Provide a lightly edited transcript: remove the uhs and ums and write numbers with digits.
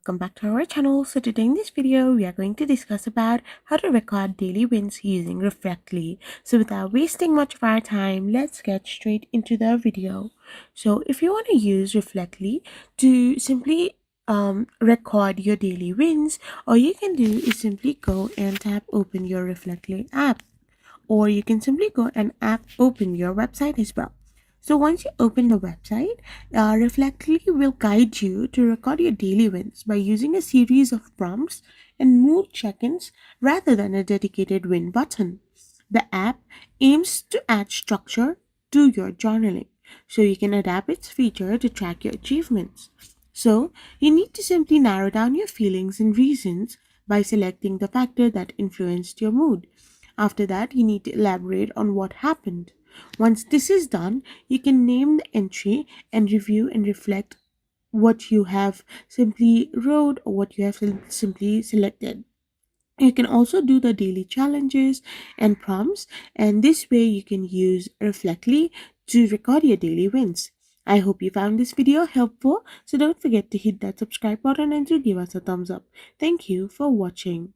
Welcome back to our channel. So today in this video we are going to discuss about how to record daily wins using Reflectly. So without wasting much of our time, let's get straight into the video. So if you want to use Reflectly to simply record your daily wins, all you can do is simply go and tap open your Reflectly app, or you can simply go and app open your website as well. So once you open the website, Reflectly will guide you to record your daily wins by using a series of prompts and mood check-ins rather than a dedicated win button. The app aims to add structure to your journaling, so you can adapt its feature to track your achievements. So you need to simply narrow down your feelings and reasons by selecting the factor that influenced your mood. After that, you need to elaborate on what happened. Once this is done, you can name the entry and review and reflect what you have simply wrote or what you have simply selected. You can also do the daily challenges and prompts, and this way you can use Reflectly to record your daily wins. I hope you found this video helpful, so don't forget to hit that subscribe button and to give us a thumbs up. Thank you for watching.